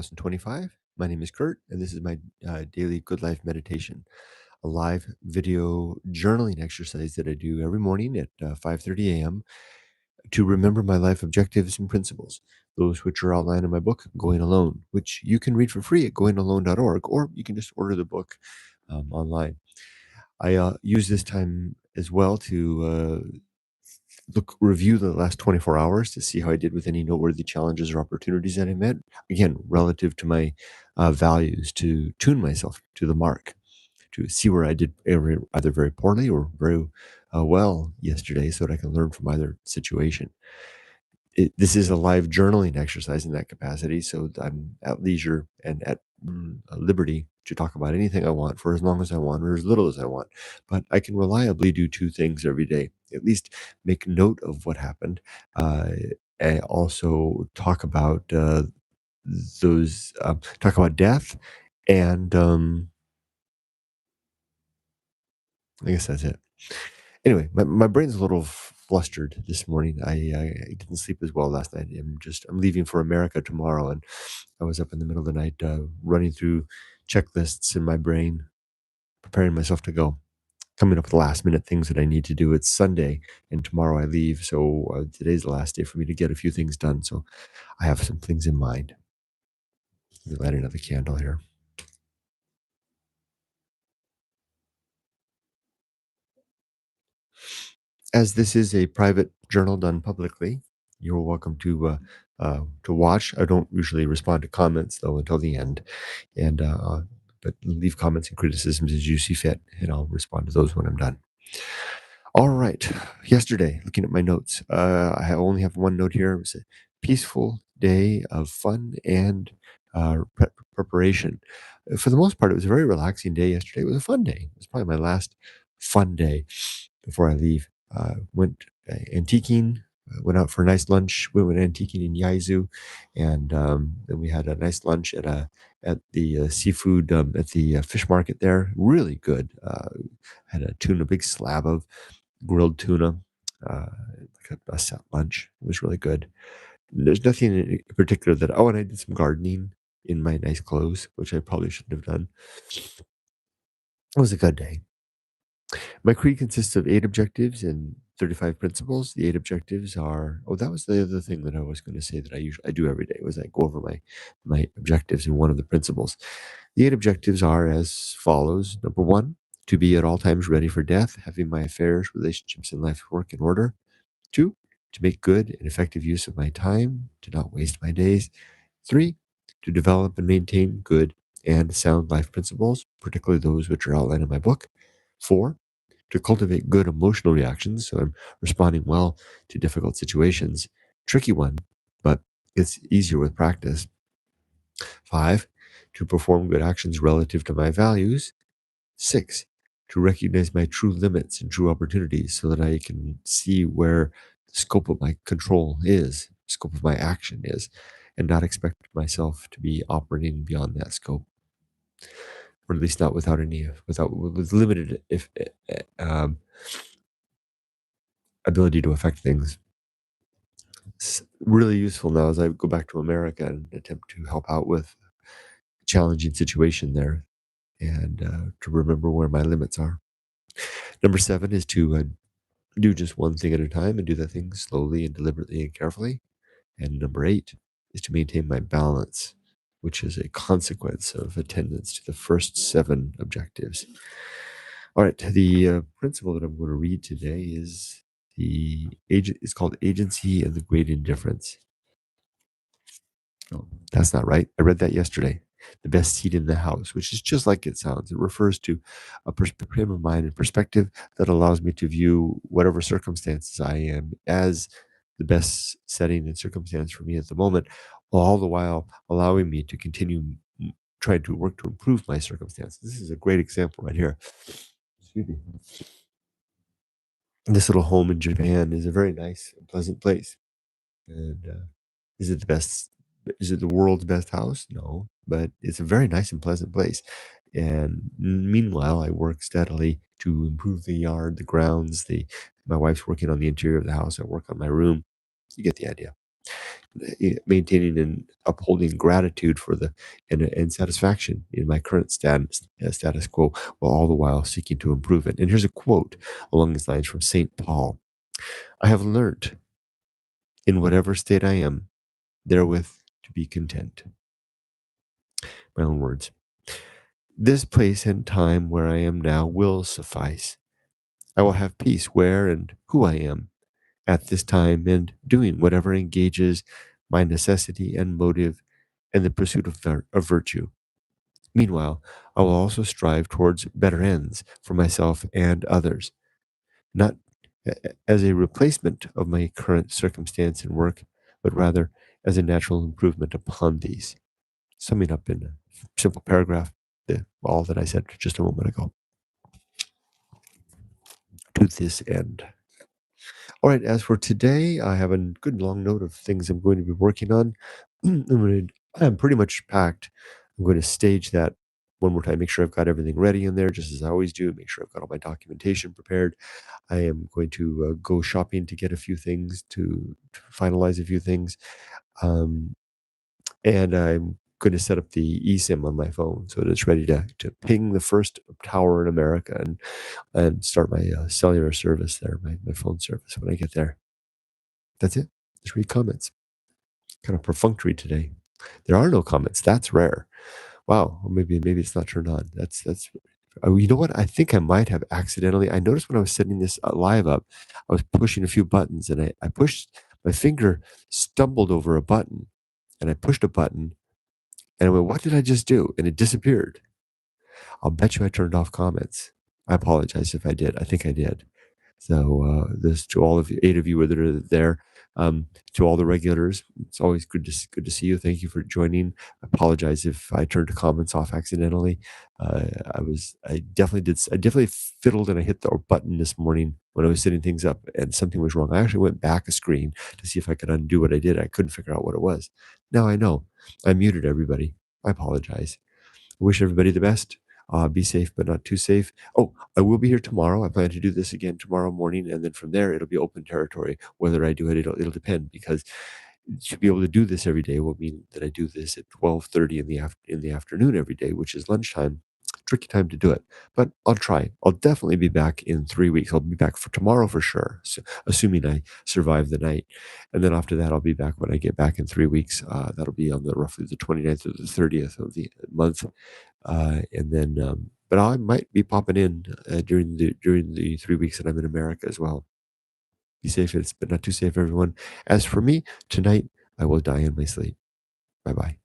2025. My name is Kurt, and this is my daily Good Life meditation, a live video journaling exercise that I do every morning at 5:30 a.m. to remember my life objectives and principles, those which are outlined in my book, Going Alone, which you can read for free at goingalone.org, or you can just order the book online. I use this time as well to review the last 24 hours to see how I did with any noteworthy challenges or opportunities that I met. Again, relative to my values, to tune myself to the mark, to see where I did either very poorly or very well yesterday, so that I can learn from either situation. This is a live journaling exercise in that capacity, so I'm at leisure and at liberty to talk about anything I want for as long as I want or as little as I want. But I can reliably do two things every day: at least make note of what happened, uh, and also talk about talk about death, and I guess that's it. Anyway, my brain's a little flustered this morning. I didn't sleep as well last night. I'm leaving for America tomorrow, and I was up in the middle of the night running through checklists in my brain, preparing myself to go, coming up with last minute things that I need to do. It's Sunday, and tomorrow I leave, so today's the last day for me to get a few things done. So I have some things in mind. Let me light another candle here. As this is a private journal done publicly, you're welcome to watch. I don't usually respond to comments though until the end, and but leave comments and criticisms as you see fit, and I'll respond to those when I'm done. All right. Yesterday, looking at my notes, only have one note here. It was a peaceful day of fun and preparation. For the most part, it was a very relaxing day yesterday. It was a fun day. It was probably my last fun day before I leave. Went antiquing, went out for a nice lunch. We went antiquing in Yaizu, and then we had a nice lunch at the seafood at the fish market there. Really good. Had a big slab of grilled tuna, like a set lunch. It was really good. There's nothing in particular and I did some gardening in my nice clothes, which I probably shouldn't have done. It was a good day. My creed consists of 8 objectives and 35 principles. The 8 objectives are, that was the other thing that I was going to say that I do every day, was I go over my objectives in one of the principles. The 8 objectives are as follows. Number 1, to be at all times ready for death, having my affairs, relationships, and life work in order. 2, to make good and effective use of my time, to not waste my days. 3, to develop and maintain good and sound life principles, particularly those which are outlined in my book. 4, to cultivate good emotional reactions, so I'm responding well to difficult situations. Tricky one, but it's easier with practice. 5, to perform good actions relative to my values. 6, to recognize my true limits and true opportunities so that I can see where the scope of my control is, scope of my action is, and not expect myself to be operating beyond that scope, or at least not with limited um, ability to affect things. It's really useful now as I go back to America and attempt to help out with a challenging situation there, and to remember where my limits are. Number 7 is to do just one thing at a time and do that thing slowly and deliberately and carefully. And number 8 is to maintain my balance, which is a consequence of attendance to the first 7 objectives. All right, the principle that I'm going to read today is it's called Agency and the Great Indifference. Oh, that's not right. I read that yesterday. The best seat in the house, which is just like it sounds. It refers to a frame of mind and perspective that allows me to view whatever circumstances I am as the best setting and circumstance for me at the moment, while all the while allowing me to continue trying to work to improve my circumstances. This is a great example right here. Excuse me. This little home in Japan is a very nice and pleasant place. And is it the best? Is it the world's best house? No, but it's a very nice and pleasant place. And meanwhile, I work steadily to improve the yard, the grounds. My wife's working on the interior of the house. I work on my room. You get the idea. maintaining and upholding gratitude for and satisfaction in my current status quo, while all the while seeking to improve it. And here's a quote along these lines from St. Paul: "I have learnt, in whatever state I am, therewith to be content." My own words. "This place and time where I am now will suffice. I will have peace where and who I am at this time, and doing whatever engages my necessity and motive and the pursuit of virtue. Meanwhile, I will also strive towards better ends for myself and others, not as a replacement of my current circumstance and work, but rather as a natural improvement upon these." Summing up in a simple paragraph, all that I said just a moment ago. To this end. All right, as for today, I have a good long note of things I'm going to be working on. I'm pretty much packed. I'm going to stage that one more time, make sure I've got everything ready in there, just as I always do, make sure I've got all my documentation prepared. I am going to go shopping to get a few things, to finalize a few things. Um, and I'm going to set up the eSIM on my phone so that it's ready to ping the first tower in America and start my cellular service there, my phone service when I get there. That's it. Just read comments. Kind of perfunctory today. There are no comments. That's rare. Wow. Well, maybe it's not turned on. That's. Oh, you know what? I think I might have accidentally. I noticed when I was setting this live up, I was pushing a few buttons, and I pushed my finger, stumbled over a button, and I pushed a button, and I went, "What did I just do?" And it disappeared. I'll bet you I turned off comments. I apologize if I did. I think I did. So this to all of you, 8 of you that are there, to all the regulars, it's always good to see you. Thank you for joining. I apologize if I turned the comments off accidentally. I definitely fiddled and I hit the button this morning when I was setting things up, and something was wrong. I actually went back a screen to see if I could undo what I did. I couldn't figure out what it was. Now I know. I muted everybody. I apologize. I wish everybody the best. Be safe, but not too safe. Oh, I will be here tomorrow. I plan to do this again tomorrow morning, and then from there it'll be open territory. Whether I do it, it'll depend, because to be able to do this every day will mean that I do this at 12:30 in the afternoon every day, which is lunchtime. Tricky time to do it, but I'll try. I'll definitely be back in 3 weeks. I'll be back for tomorrow for sure, so, assuming I survive the night. And then after that, I'll be back when I get back in 3 weeks. That'll be on the roughly the 29th or the 30th of the month. And then, but I might be popping in during the 3 weeks that I'm in America as well. Be safe, but not too safe, everyone. As for me, tonight I will die in my sleep. Bye bye.